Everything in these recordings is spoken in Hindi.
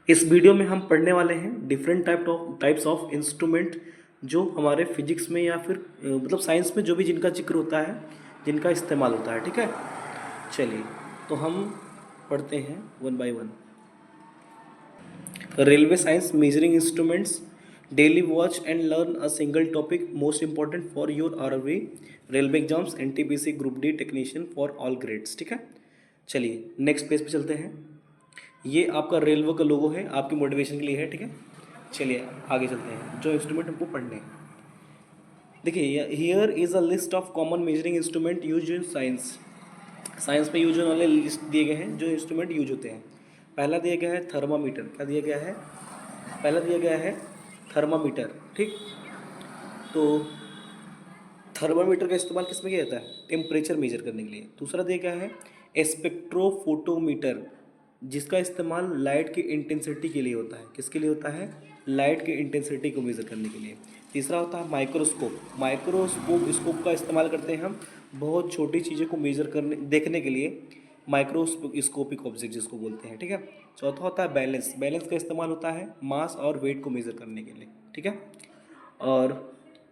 इस वीडियो में हम पढ़ने वाले हैं डिफरेंट टाइप्स ऑफ इंस्ट्रूमेंट जो हमारे फिजिक्स में या फिर मतलब साइंस में जो भी जिनका जिक्र होता है, जिनका इस्तेमाल होता है। ठीक है, चलिए तो हम पढ़ते हैं one by one. Railway science measuring instruments, daily watch and learn a single topic most important for your RRB railway exams NTPC group D technician for all grades. ठीक है, चलिए नेक्स्ट पेज पे चलते हैं। ये आपका रेलवे का लोगो है, आपकी मोटिवेशन के लिए है। ठीक है, चलिए आगे चलते हैं जो इंस्ट्रूमेंट हमको पढ़ने हैं। देखिए, here is a list of common measuring instrument use in science. Science में यूज होने वाले लिस्ट दिए गए हैं जो इंस्ट्रूमेंट यूज होते हैं। पहला दिया गया है थर्मामीटर। क्या दिया गया है? पहला दिया गया है थर्मामीटर। ठीक, तो थर्मामीटर का इस्तेमाल किस में किया जाता है? टेम्परेचर मेजर करने के लिए। दूसरा दिया गया है स्पेक्ट्रोफोटोमीटर, जिसका इस्तेमाल लाइट की इंटेंसिटी के लिए होता है। किसके लिए होता है? लाइट की इंटेंसिटी को मेज़र करने के लिए। तीसरा होता है माइक्रोस्कोप। स्कोप का इस्तेमाल करते हैं हम बहुत छोटी चीज़ों को मेज़र करने देखने के लिए, माइक्रोस्कोपिक ऑब्जेक्ट जिसको बोलते हैं। ठीक है, चौथा होता है बैलेंस। बैलेंस का इस्तेमाल होता है मास और वेट को मेज़र करने के लिए। ठीक है, और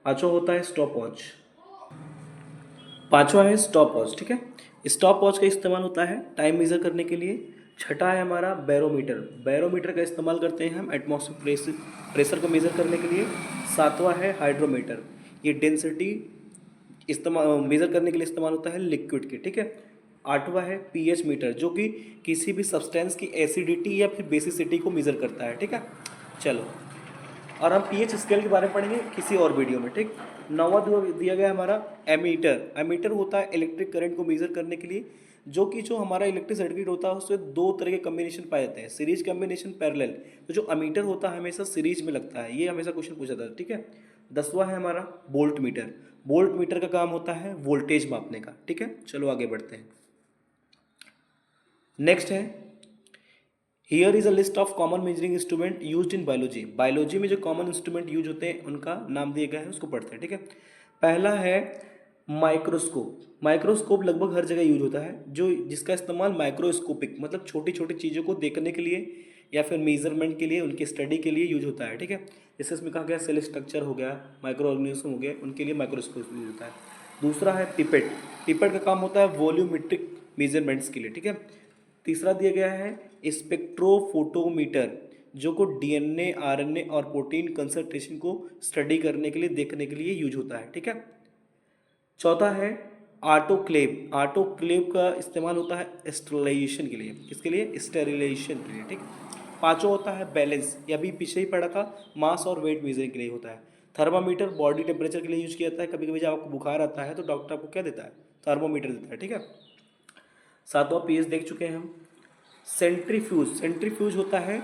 पाँचवा होता है स्टॉप वॉच। पांचवा है स्टॉप वॉच। ठीक है, स्टॉप वॉच का इस्तेमाल होता है टाइम मेजर करने के लिए। छठा है हमारा बैरोमीटर। बैरोमीटर का इस्तेमाल करते हैं हम एटमॉस्फेयर प्रेशर को मेजर करने के लिए। सातवां है हाइड्रोमीटर, ये डेंसिटी इस्तेमाल मेजर करने के लिए इस्तेमाल होता है लिक्विड के। ठीक है, आठवां है पीएच मीटर, जो कि किसी भी सब्सटेंस की एसिडिटी या फिर बेसिसिटी को मेजर करता है। ठीक है, चलो, और हम पीएच स्केल के बारे में पढ़ेंगे किसी और वीडियो में। ठीक, नौवां दिया गया हमारा एमीटर। एमीटर होता है इलेक्ट्रिक करंट को मेजर करने के लिए, जो कि जो हमारा इलेक्ट्रिक सर्किट होता है उसमें दो तरह के कम्बिनेशन पाए जाते हैं, सीरीज कम्बिनेशन, पैरेलल। तो जो अमीटर होता है हमेशा सीरीज में लगता है, ये हमेशा क्वेश्चन पूछा था। ठीक है, दसवां है हमारा वोल्ट मीटर। वोल्ट मीटर का काम होता है वोल्टेज मापने का। ठीक है, चलो आगे बढ़ते हैं। नेक्स्ट है here is a list of common measuring instrument used in biology. Biology में जो कॉमन इंस्ट्रूमेंट यूज होते हैं उनका नाम दिया गया है, उसको पढ़ते हैं। ठीक है, पहला है माइक्रोस्कोप। माइक्रोस्कोप लगभग हर जगह यूज होता है, जो जिसका इस्तेमाल माइक्रोस्कोपिक मतलब छोटी छोटी चीज़ों को देखने के लिए या फिर मेजरमेंट के लिए, उनकी स्टडी के लिए यूज होता है। ठीक है, जैसे इसमें कहा गया सेल स्ट्रक्चर हो गया, माइक्रो ऑर्गेनिज्म हो गया, उनके लिए माइक्रोस्कोप यूज होता है। दूसरा है पिपेट। पिपेट का काम होता है वॉल्यूमेट्रिक मेजरमेंट्स के लिए। ठीक है, तीसरा दिया गया है स्पेक्ट्रोफोटोमीटर, जो को डीएनए, आरएनए और प्रोटीन कंसंट्रेशन को स्टडी करने के लिए, देखने के लिए यूज होता है। ठीक है, चौथा है आटोक्लेव। आटोक्लेव का इस्तेमाल होता है स्टेरिलाइजेशन के लिए। किसके लिए? स्टेरिलाइजेशन के लिए। ठीक, पांचवा होता है बैलेंस, ये अभी पीछे ही पढ़ा था, मास और वेट मेजरिंग के लिए होता है। थर्मामीटर बॉडी टेम्परेचर के लिए यूज किया जाता है। कभी कभी जब आपको बुखार आता है तो डॉक्टर आपको क्या देता है? थर्मोमीटर देता है। ठीक है, सातवां पीएच देख चुके हैं हम। सेंट्रीफ्यूज। सेंट्रीफ्यूज होता है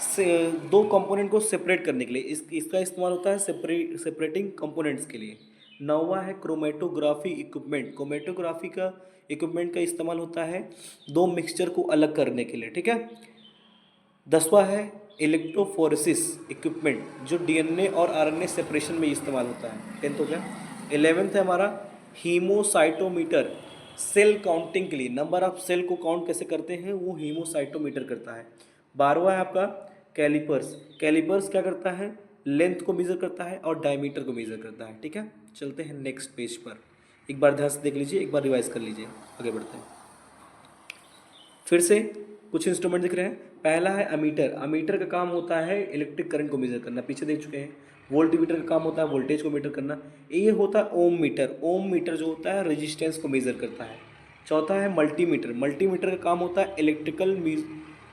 से दो कंपोनेंट को सेपरेट करने के लिए, इसका इस्तेमाल होता है सेपरेटिंग कंपोनेंट्स के लिए। नौवा है क्रोमेटोग्राफी इक्विपमेंट। क्रोमेटोग्राफी का इक्विपमेंट का इस्तेमाल होता है दो मिक्सचर को अलग करने के लिए। ठीक है, दसवा है इलेक्ट्रोफोरेसिस इक्विपमेंट, जो डीएनए और आरएनए सेपरेशन में इस्तेमाल होता है। टेंथ हो गया। 11th है हमारा हीमोसाइटोमीटर, सेल काउंटिंग के लिए, नंबर ऑफ सेल को काउंट कैसे करते हैं वो हीमोसाइटोमीटर करता है। 12वां है आपका कैलिपर्स। कैलिपर्स क्या करता है? लेंथ को मेजर करता है और डायमीटर को मेजर करता है। ठीक है, चलते हैं नेक्स्ट पेज पर। एक बार ध्यान से देख लीजिए, एक बार रिवाइज कर लीजिए, आगे बढ़ते हैं। फिर से कुछ इंस्ट्रूमेंट दिख रहे हैं। पहला है अमीटर। अमीटर का काम होता है इलेक्ट्रिक करंट को मेजर करना, पीछे देख चुके हैं। वोल्टमीटर का काम होता है वोल्टेज को मीटर करना। ये होता है ओम मीटर। ओम मीटर जो होता है रेजिस्टेंस को मेजर करता है। चौथा है मल्टीमीटर। मल्टीमीटर का काम होता है इलेक्ट्रिकल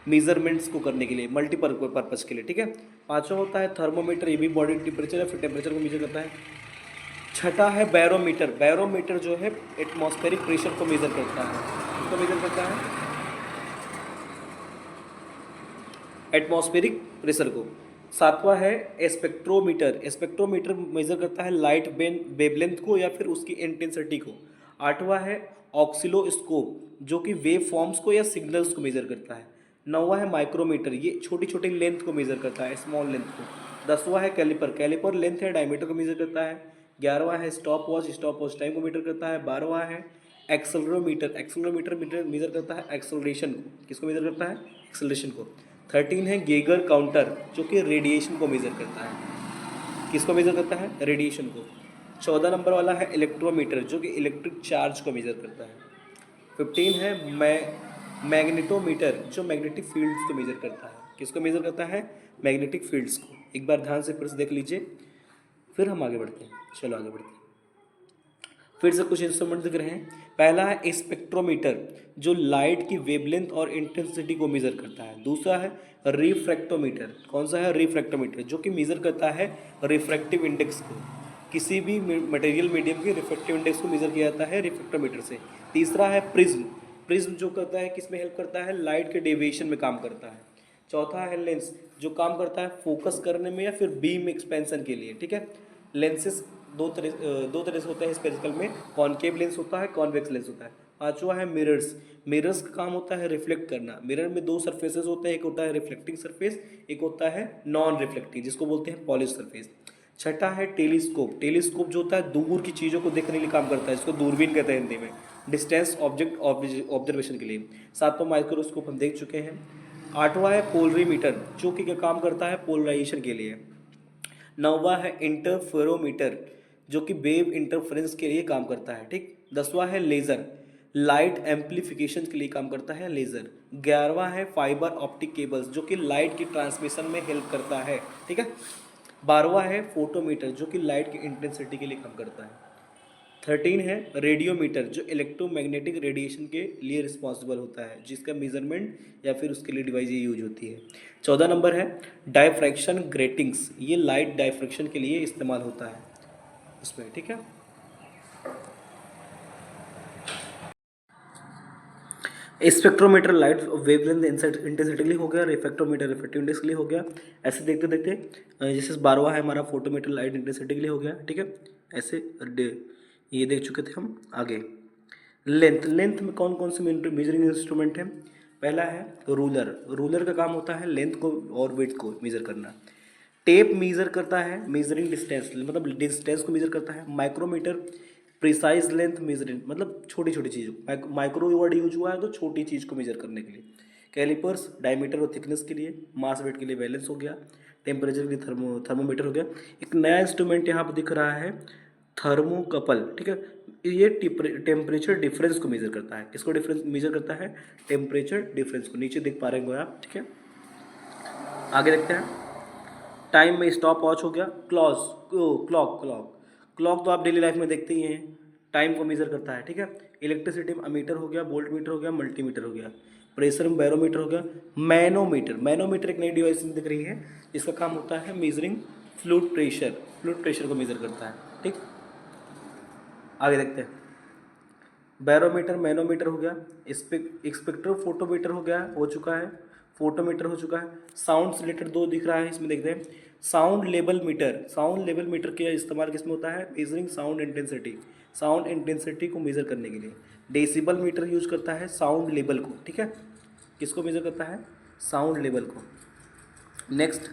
मेजरमेंट्स को करने के लिए, मल्टीपर्पज के लिए। ठीक है, पांचवा होता है थर्मोमीटर, ये भी बॉडी टेम्परेचर या फिर टेम्परेचर को मेजर करता है। छठा है बैरोमीटर। बैरोमीटर जो है एटमॉस्फेरिक प्रेशर को मेजर करता है। किसको मेजर करता है? एटमॉस्फेरिक प्रेशर को। सातवां है स्पेक्ट्रोमीटर। स्पेक्ट्रोमीटर मेजर करता है लाइट वेवलेंथ को या फिर उसकी इंटेंसिटी को। आठवां है ऑक्सिलोस्कोप, जो कि वेव फॉर्म्स को या सिग्नल्स को मेजर करता है। नौवां है माइक्रोमीटर, ये छोटी छोटी लेंथ को मेजर करता है, स्मॉल लेंथ को। 10वां है कैलिपर। कैलिपर लेंथ है डायमीटर को मेजर करता है। 11वां है stop watch. Stop watch time को मीटर करता है। 12वां है एक्सेलरोमीटर। एक्सेलरोमीटर मीटर मेजर करता है एक्सेलरेशन को। किसको मेजर करता है? एक्सेलरेशन को। 13 है गेगर काउंटर, जो कि रेडिएशन को मेज़र करता है। किसको मेज़र करता है? रेडिएशन को। 14 नंबर वाला है इलेक्ट्रोमीटर, जो कि इलेक्ट्रिक चार्ज को मेज़र करता है। 15 है मैग्नेटोमीटर, जो मैग्नेटिक फील्ड्स को मेज़र करता है। किसको मेज़र करता है? मैग्नेटिक फील्ड्स को। एक बार ध्यान से फिर से देख लीजिए, फिर हम आगे बढ़ते हैं। चलो आगे बढ़ते हैं। फिर से कुछ इंस्ट्रूमेंट दिख रहे हैं। पहला है स्पेक्ट्रोमीटर, जो लाइट की वेवलेंथ और इंटेंसिटी को मेज़र करता है। दूसरा है रिफ्रैक्टोमीटर। कौन सा है? रिफ्रैक्टोमीटर, जो कि मेज़र करता है रिफ्रैक्टिव इंडेक्स को। किसी भी मटेरियल मीडियम के रिफ्रैक्टिव इंडेक्स को मेज़र किया जाता है रिफ्रैक्टोमीटर से। तीसरा है प्रिज्म। प्रिज्म जो करता है, किस में हेल्प करता है? लाइट के डेविएशन में काम करता है। चौथा है लेंस, जो काम करता है फोकस करने में या फिर बीम एक्सपेंशन के लिए। ठीक है, लेंसेज दो तरह से होते हैं स्पेरिकल में, कॉनकेव लेंस होता है, कॉन्वेक्स लेंस होता है। पांचवा है मिरर्स। मिरर्स का काम होता है रिफ्लेक्ट करना। मिरर में दो सरफेसेस होते हैं, एक होता है रिफ्लेक्टिंग सरफेस, एक होता है नॉन रिफ्लेक्टिंग, जिसको बोलते हैं पॉलिश सरफेस। छठा है टेलीस्कोप। टेलीस्कोप जो होता है दूर की चीज़ों को देखने के लिए काम करता है, इसको दूरबीन कहते हैं हिंदी में, डिस्टेंस ऑब्जेक्ट ऑब्जर्वेशन के लिए। सातवां माइक्रोस्कोप हम देख चुके हैं। आठवां है पोलरीमीटर, जो कि क्या काम करता है? पोलराइजेशन के लिए। नौवां है इंटरफेरोमीटर, जो कि वेव इंटरफेरेंस के लिए काम करता है। ठीक। 10वां है लेज़र, लाइट एम्पलीफिकेशन के लिए काम करता है लेज़र। 11वां है फाइबर ऑप्टिक केबल्स, जो कि लाइट की ट्रांसमिशन में हेल्प करता है। ठीक है। 12वां है फोटोमीटर, जो कि लाइट की इंटेंसिटी के लिए काम करता है। 13 है रेडियोमीटर, जो इलेक्ट्रोमैग्नेटिक रेडिएशन के लिए रिस्पॉन्सिबल होता है, जिसका मेजरमेंट या फिर उसके लिए डिवाइस ये यूज होती है। 14 नंबर है डायफ्रैक्शन ग्रेटिंग्स, ये लाइट डायफ्रैक्शन के लिए इस्तेमाल होता है उसमें। ठीक है। स्पेक्ट्रोमीटर लाइट वेवलेंथ इंटेंसिटी के लिए हो गया, रिफ्रैक्टोमीटर रिफ्रैक्टिव इंडेक्स के लिए हो गया। ऐसे देखते देखते जैसे 12वां है हमारा फोटोमीटर लाइट इंटेंसिटी के लिए हो गया। ठीक है। ऐसे ये देख चुके थे हम। आगे लेंथ। लेंथ में कौन कौन से मेजरिंग इंस्ट्रूमेंट हैं? पहला है रूलर। रूलर का काम होता है लेंथ को और विड्थ को मेजर करना। टेप मेजर करता है मेजरिंग डिस्टेंस, मतलब डिस्टेंस को मेजर करता है। माइक्रोमीटर प्रिसाइज लेंथ मेजरिंग, मतलब छोटी छोटी चीज़। माइक्रो वर्ड यूज हुआ है तो छोटी चीज़ को मेजर करने के लिए। कैलिपर्स डायमीटर और थिकनेस के लिए। मास वेट के लिए बैलेंस हो गया। टेम्परेचर के लिए थर्मोमीटर हो गया। एक नया इंस्ट्रूमेंट यहाँ पर दिख रहा है, थर्मोकपल। ठीक है। ये टेम्परेचर डिफरेंस को मेजर करता है। किसको डिफरेंस मेजर करता है? टेम्परेचर डिफरेंस को। नीचे देख पा रहे हो आप। ठीक है। आगे देखते हैं। टाइम में स्टॉप वॉच हो गया। क्लॉक क्लॉक क्लॉक तो आप डेली लाइफ में देखते ही हैं, टाइम को मेजर करता है। ठीक है। इलेक्ट्रिसिटी में अमीटर हो गया, वोल्ट मीटर हो गया, मल्टीमीटर हो गया। प्रेशर में बैरोमीटर हो गया। मैनोमीटर। मैनोमीटर एक नई डिवाइस में दिख रही है, इसका काम होता है measuring fluid pressure. Fluid pressure को मेजर करता है। ठीक। आगे देखते हैं। बैरोमीटर मैनोमीटर हो गया। स्पेक्ट्रोफोटोमीटर हो गया, हो चुका है। फोटोमीटर हो चुका है। साउंड से रिलेटेड दो दिख रहा है, इसमें देखते हैं। Sound level meter. Sound level meter का इस्तेमाल किस में होता है? Measuring sound intensity. Sound intensity को मेजर करने के लिए। डेसिबल मीटर यूज करता है साउंड लेवल को। ठीक है। किसको मेजर करता है? साउंड लेवल को। नेक्स्ट,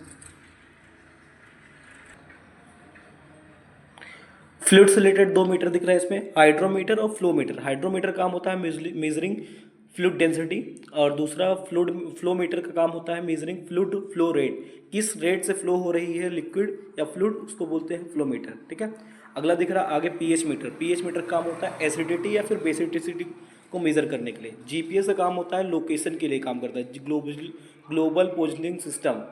फ्लूइड से रिलेटेड दो मीटर दिख रहा है इसमें, हाइड्रोमीटर और फ्लोमीटर। हाइड्रोमीटर काम होता है मेजरिंग फ्लूइड डेंसिटी, और दूसरा फ्लो मीटर का काम होता है मेजरिंग फ्लूइड फ्लो रेट। किस रेट से फ्लो हो रही है लिक्विड या फ्लूइड, उसको बोलते हैं फ्लो मीटर। ठीक है। अगला दिख रहा है आगे पीएच मीटर। पीएच मीटर का काम होता है एसिडिटी या फिर बेसिडिटी को मेजर करने के लिए। जीपीएस का काम होता है लोकेशन के लिए काम करता है, ग्लोबल पोजिशनिंग सिस्टम।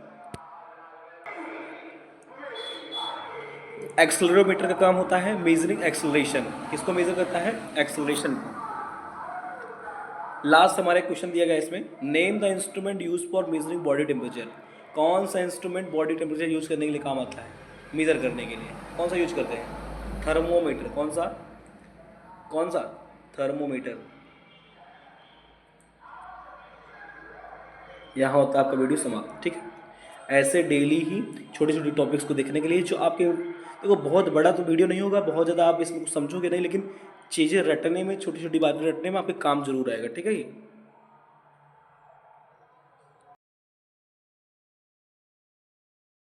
एक्सेलरोमीटर का काम होता है मेजरिंग एक्सेलरेशन। किसको मेजर करता है? एक्सेलरेशन को। लास्ट हमारे क्वेश्चन दिया गया इसमें, name the instrument use for measuring body temperature. कौन सा इंस्ट्रूमेंट बॉडी टेम्परेचर यूज करने के लिए काम आता है? मेजर करने के लिए कौन सा यूज करते हैं? थर्मोमीटर। कौन सा? कौन सा? थर्मोमीटर। यहाँ होता है आपका वीडियो समाप्त। ठीक है। ऐसे डेली ही छोटे छोटे टॉपिक्स को देखने के लिए, जो आपके देखो बहुत बड़ा तो वीडियो नहीं होगा, बहुत ज़्यादा आप इसमें कुछ समझोगे नहीं, लेकिन चीज़ें रटने में, छोटी छोटी बातें रटने में आपके काम जरूर आएगा। ठीक है।